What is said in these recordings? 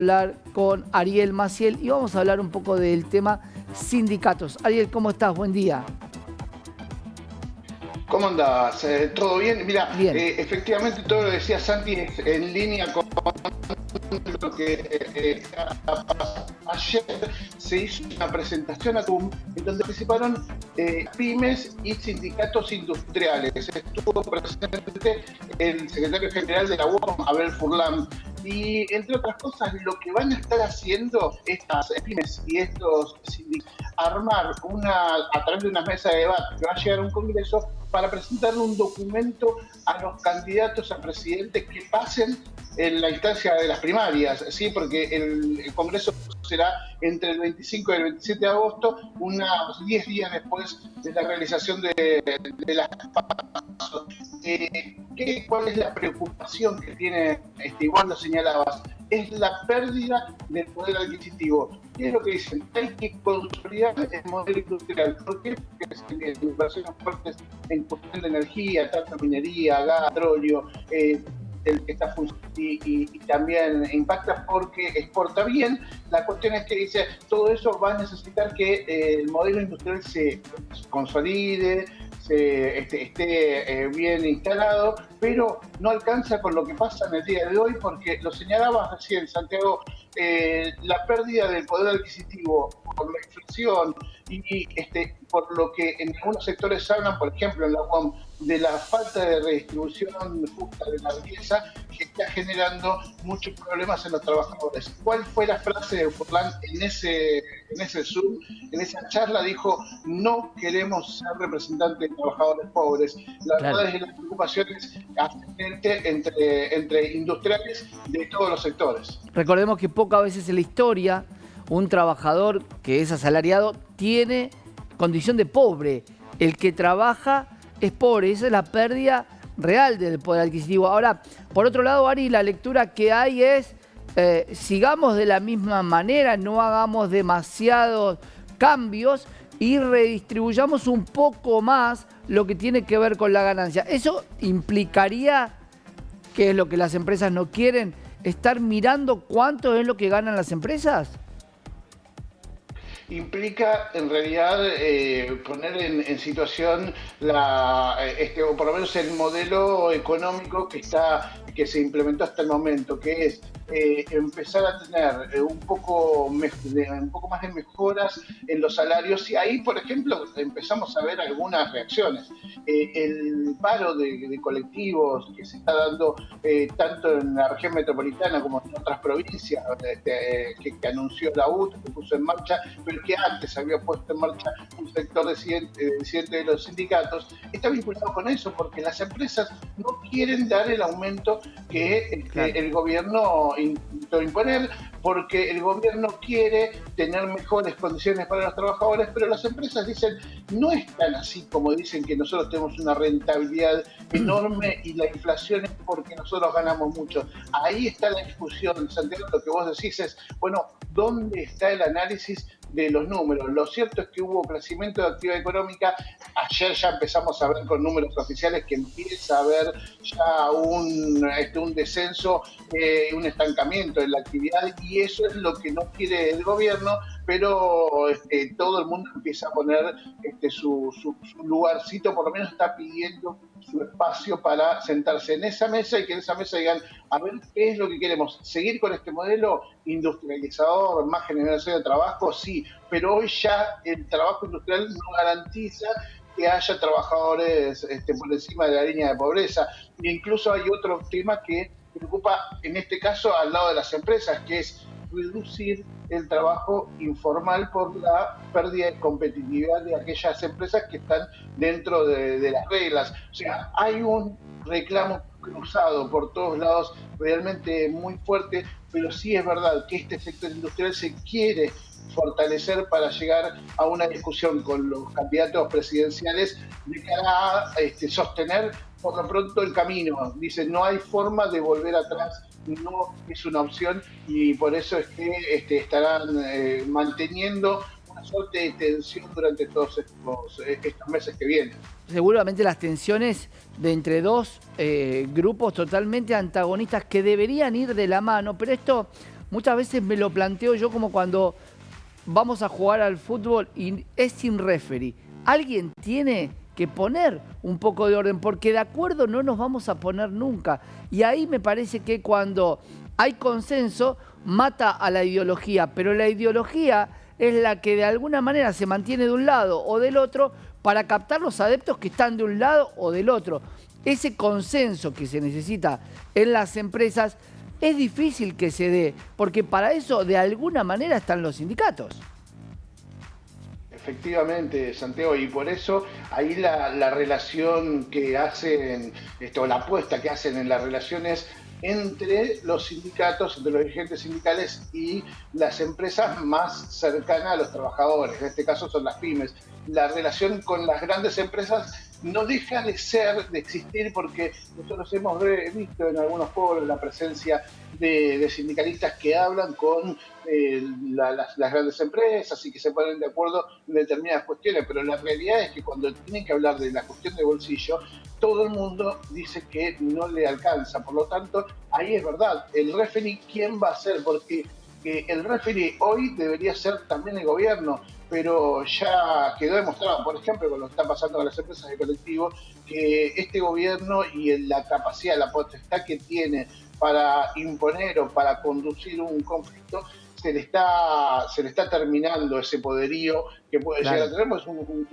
Hablar con Ariel Maciel y vamos a hablar un poco del tema sindicatos. Ariel, ¿cómo estás? Buen día. ¿Cómo andás? ¿Todo bien? Mira, Bien. efectivamente todo lo que decía Santi es en línea con lo que ayer se hizo una presentación a TUM en donde participaron pymes y sindicatos industriales. Estuvo presente el secretario general de la UOM, Abel Furlan, y entre otras cosas lo que van a estar haciendo estas pymes y estos sindicatos, armar a través de una mesa de debate que va a llegar a un congreso para presentar un documento a los candidatos a presidente que pasen en la instancia de las primarias, ¿sí? Porque el Congreso será entre el 25 y el 27 de agosto, unos 10 días después de la realización de las PASO. ¿Cuál es la preocupación que tiene, igual lo señalabas? Es la pérdida del poder adquisitivo. ¿Qué es lo que dicen? Hay que consolidar el modelo industrial. ¿Por qué? Porque se tienen inversiones fuertes en cuestión de energía, tanto minería, gas, petróleo, el que está y también impacta porque exporta bien. La cuestión es que dice, todo eso va a necesitar que el modelo industrial se consolide, esté bien instalado, pero no alcanza con lo que pasa en el día de hoy, porque lo señalabas recién, Santiago, la pérdida del poder adquisitivo por la inflación y por lo que en algunos sectores hablan, por ejemplo en la UOM, de la falta de redistribución justa de la riqueza que está generando muchos problemas en los trabajadores. ¿Cuál fue la frase de Furlan en ese Zoom, en esa charla? Dijo, no queremos ser representantes de trabajadores pobres. La Claro. verdad es que la preocupación es ascendente entre industriales de todos los sectores. Recordemos que pocas veces en la historia un trabajador que es asalariado tiene condición de pobre. El que trabaja es pobre. Esa es la pérdida real del poder adquisitivo. Ahora, por otro lado, Ari, la lectura que hay es sigamos de la misma manera, no hagamos demasiados cambios y redistribuyamos un poco más lo que tiene que ver con la ganancia. Eso implicaría, que es lo que las empresas no quieren, estar mirando cuánto es lo que ganan las empresas. Implica en realidad poner en situación o por lo menos el modelo económico que se implementó hasta el momento, que es empezar a tener un poco más de mejoras en los salarios, y ahí, por ejemplo, empezamos a ver algunas reacciones. El paro de colectivos que se está dando tanto en la región metropolitana como en otras provincias, que anunció la UT, que puso en marcha, pero que antes había puesto en marcha un sector disidente de los sindicatos, está vinculado con eso, porque las empresas no quieren dar el aumento que Claro. el gobierno intentó imponer, porque el gobierno quiere tener mejores condiciones para los trabajadores, pero las empresas dicen, no es tan así como dicen, que nosotros tenemos una rentabilidad enorme y la inflación es porque nosotros ganamos mucho. Ahí está la discusión, Santiago. Lo que vos decís es, bueno, ¿dónde está el análisis de los números? Lo cierto es que hubo crecimiento de actividad económica. Ayer ya empezamos a ver con números oficiales que empieza a haber ya un descenso, un estancamiento en la actividad, y eso es lo que no quiere el gobierno, pero todo el mundo empieza a poner su lugarcito, por lo menos está pidiendo su espacio para sentarse en esa mesa y que en esa mesa digan, a ver, ¿qué es lo que queremos? ¿Seguir con este modelo industrializador, más generación de trabajo? Sí, pero hoy ya el trabajo industrial no garantiza que haya trabajadores por encima de la línea de pobreza. E incluso hay otro tema que preocupa en este caso al lado de las empresas, que es reducir el trabajo informal por la pérdida de competitividad de aquellas empresas que están dentro de las reglas. O sea, hay un reclamo cruzado por todos lados realmente muy fuerte, pero sí es verdad que este sector industrial se quiere fortalecer para llegar a una discusión con los candidatos presidenciales de cara a sostener por lo pronto el camino. Dice, no hay forma de volver atrás, no es una opción, y por eso es que estarán manteniendo una suerte de tensión durante todos estos meses que vienen. Seguramente las tensiones de entre dos grupos totalmente antagonistas que deberían ir de la mano, pero esto muchas veces me lo planteo yo como cuando vamos a jugar al fútbol y es sin referee. Alguien tiene que poner un poco de orden, porque de acuerdo no nos vamos a poner nunca. Y ahí me parece que cuando hay consenso, mata a la ideología, pero la ideología es la que de alguna manera se mantiene de un lado o del otro para captar los adeptos que están de un lado o del otro. Ese consenso que se necesita en las empresas es difícil que se dé, porque para eso de alguna manera están los sindicatos. Efectivamente, Santiago, y por eso ahí la relación que hacen, la apuesta que hacen en las relaciones entre los sindicatos, entre los dirigentes sindicales y las empresas más cercanas a los trabajadores, en este caso son las pymes. La relación con las grandes empresas no deja de existir porque nosotros hemos visto en algunos pueblos la presencia de sindicalistas que hablan con las grandes empresas y que se ponen de acuerdo en determinadas cuestiones, pero la realidad es que cuando tienen que hablar de la cuestión de bolsillo, todo el mundo dice que no le alcanza. Por lo tanto, ahí es verdad, el referee, ¿quién va a ser? Porque el referee hoy debería ser también el gobierno, pero ya quedó demostrado, por ejemplo, con lo que está pasando con las empresas de colectivo, que este gobierno y la capacidad, la potestad que tiene para imponer o para conducir un conflicto, se le está terminando ese poderío que puede llegar a tener, pues un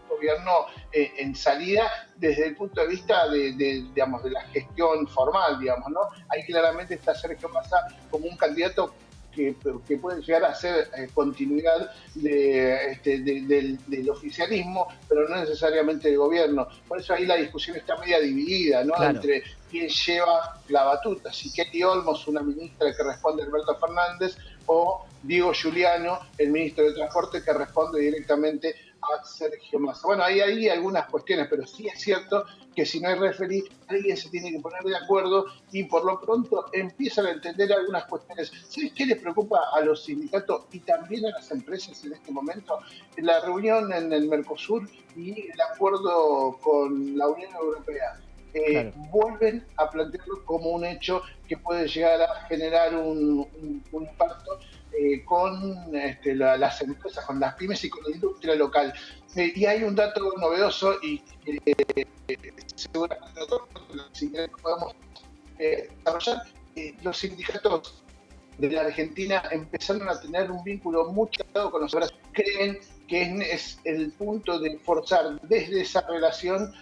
gobierno en salida desde el punto de vista digamos, de la gestión formal, digamos, ¿no? Ahí claramente está Sergio Massa como un candidato que puede llegar a ser continuidad del oficialismo, pero no necesariamente del gobierno. Por eso ahí la discusión está media dividida, ¿no? Claro. Entre quién lleva la batuta, si Kelly Olmos, una ministra que responde a Alberto Fernández, o Diego Giuliano, el ministro de Transporte, que responde directamente a Sergio Massa. Bueno, hay algunas cuestiones, pero sí es cierto que si no hay referee, alguien se tiene que poner de acuerdo y por lo pronto empiezan a entender algunas cuestiones. ¿Sabes qué les preocupa a los sindicatos y también a las empresas en este momento? La reunión en el Mercosur y el acuerdo con la Unión Europea. Claro. Vuelven a plantearlo como un hecho que puede llegar a generar un impacto con las empresas, con las pymes y con la industria local. Y hay un dato novedoso y seguramente si podemos desarrollar. Los sindicatos de la Argentina empezaron a tener un vínculo muy claro con los empresas. Creen que es el punto de forzar desde esa relación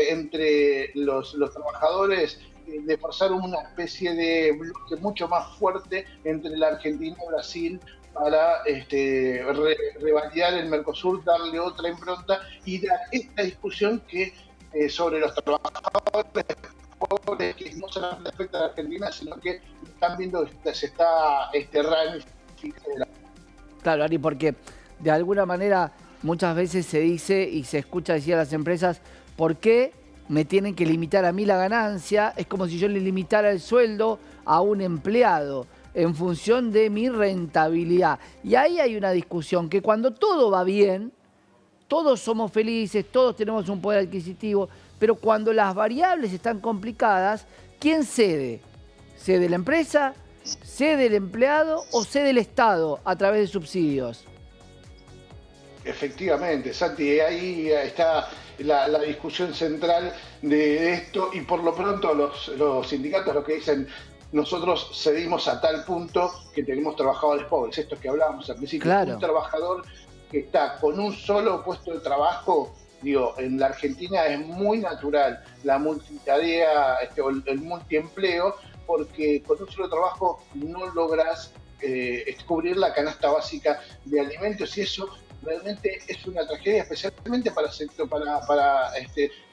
entre los trabajadores, de forzar una especie de bloque mucho más fuerte entre la Argentina y Brasil para revalidar el Mercosur, darle otra impronta y dar esta discusión que sobre los trabajadores pobres, que no solamente afecta a la Argentina, sino que están viendo que se está ramificando. Claro, Ari, porque de alguna manera muchas veces se dice y se escucha decir a las empresas, ¿por qué me tienen que limitar a mí la ganancia? Es como si yo le limitara el sueldo a un empleado en función de mi rentabilidad. Y ahí hay una discusión que cuando todo va bien, todos somos felices, todos tenemos un poder adquisitivo, pero cuando las variables están complicadas, ¿quién cede? ¿Cede la empresa? ¿Cede el empleado o cede el Estado a través de subsidios? Efectivamente, Santi, ahí está la discusión central de esto y por lo pronto los sindicatos lo que dicen, nosotros cedimos a tal punto que tenemos trabajadores pobres, esto que hablábamos al principio, Claro. un trabajador que está con un solo puesto de trabajo, digo, en la Argentina es muy natural la multitarea, el multiempleo, porque con un solo trabajo no logras cubrir la canasta básica de alimentos y eso realmente es una tragedia, especialmente para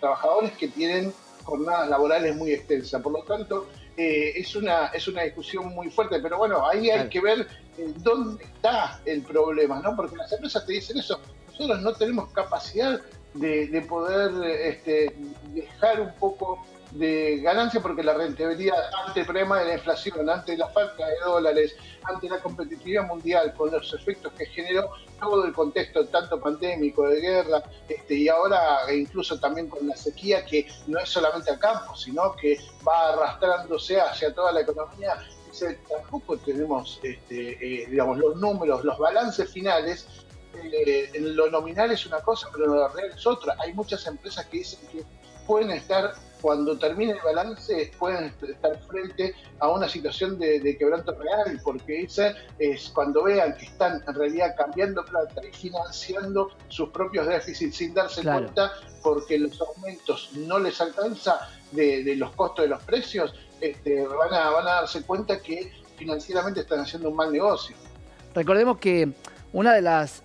trabajadores que tienen jornadas laborales muy extensas. Por lo tanto, es una discusión muy fuerte, pero bueno, ahí hay que ver dónde está el problema, ¿no? Porque las empresas te dicen eso, nosotros no tenemos capacidad de poder dejar un poco de ganancia porque la rentabilidad ante el problema de la inflación, ante la falta de dólares, ante la competitividad mundial, con los efectos que generó todo el contexto tanto pandémico, de guerra, y ahora incluso también con la sequía que no es solamente al campo, sino que va arrastrándose hacia toda la economía, dice, tampoco tenemos, digamos, los números, los balances finales. Lo nominal es una cosa, pero lo real es otra. Hay muchas empresas que dicen que pueden estar, cuando termine el balance, pueden estar frente a una situación de quebranto real, porque esa es cuando vean que están en realidad cambiando plata y financiando sus propios déficits sin darse cuenta, porque los aumentos no les alcanza de los costos de los precios, van a darse cuenta que financieramente están haciendo un mal negocio. Recordemos que una de las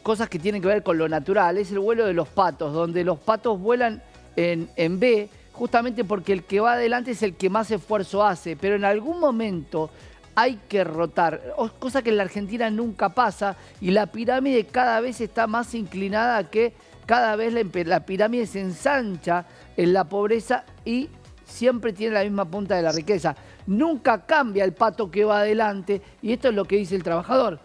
cosas que tienen que ver con lo natural es el vuelo de los patos, donde los patos vuelan en B, justamente porque el que va adelante es el que más esfuerzo hace, pero en algún momento hay que rotar, cosa que en la Argentina nunca pasa, y la pirámide cada vez está más inclinada a que cada vez la pirámide se ensancha en la pobreza y siempre tiene la misma punta de la riqueza. Nunca cambia el pato que va adelante, y esto es lo que dice el trabajador.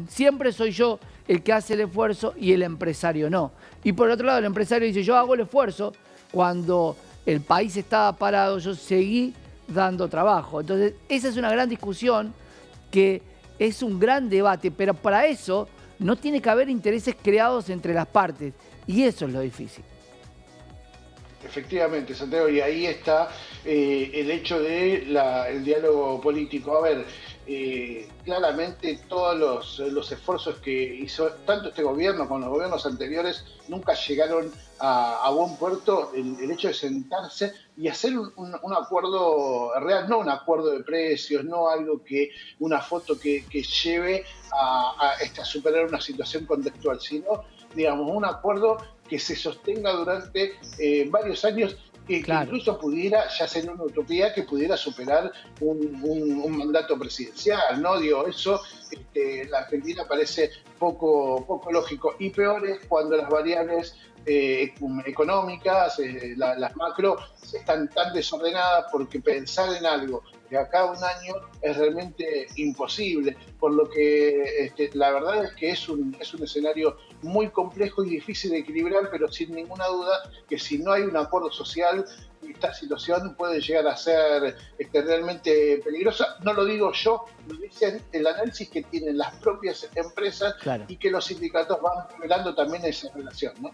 Siempre soy yo el que hace el esfuerzo y el empresario no. Y por otro lado, el empresario dice, yo hago el esfuerzo, cuando el país estaba parado, yo seguí dando trabajo. Entonces, esa es una gran discusión que es un gran debate, pero para eso no tiene que haber intereses creados entre las partes, y eso es lo difícil. Efectivamente, Santiago, y ahí está el hecho del diálogo político. A ver, claramente todos los esfuerzos que hizo tanto este gobierno como los gobiernos anteriores nunca llegaron a buen puerto. El hecho de sentarse y hacer un acuerdo real, no un acuerdo de precios, no algo que, una foto que lleve a superar una situación contextual, sino, digamos, un acuerdo que se sostenga durante varios años y que incluso pudiera, ya ser una utopía, que pudiera superar un mandato presidencial, ¿no? Digo, eso la Argentina parece poco lógico. Y peor es cuando las variables económicas, las macro, están tan desordenadas, porque pensar en algo de acá a un año es realmente imposible, por lo que la verdad es que es un escenario muy complejo y difícil de equilibrar, pero sin ninguna duda que si no hay un acuerdo social, esta situación puede llegar a ser realmente peligrosa. No lo digo yo, lo dicen el análisis que tienen las propias empresas, y que los sindicatos van revelando también esa relación, ¿no?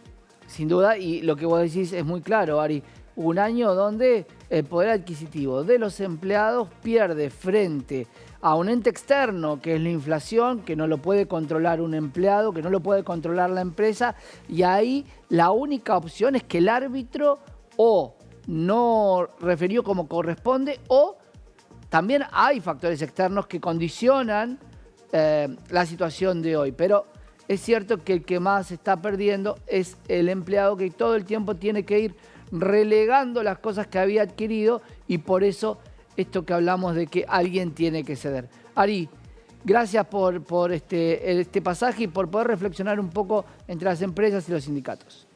Sin duda, y lo que vos decís es muy claro, Ari. Un año donde el poder adquisitivo de los empleados pierde frente a un ente externo, que es la inflación, que no lo puede controlar un empleado, que no lo puede controlar la empresa, y ahí la única opción es que el árbitro o no referió como corresponde, o también hay factores externos que condicionan la situación de hoy. Pero es cierto que el que más está perdiendo es el empleado, que todo el tiempo tiene que ir relegando las cosas que había adquirido, y por eso esto que hablamos de que alguien tiene que ceder. Ari, gracias por este pasaje y por poder reflexionar un poco entre las empresas y los sindicatos.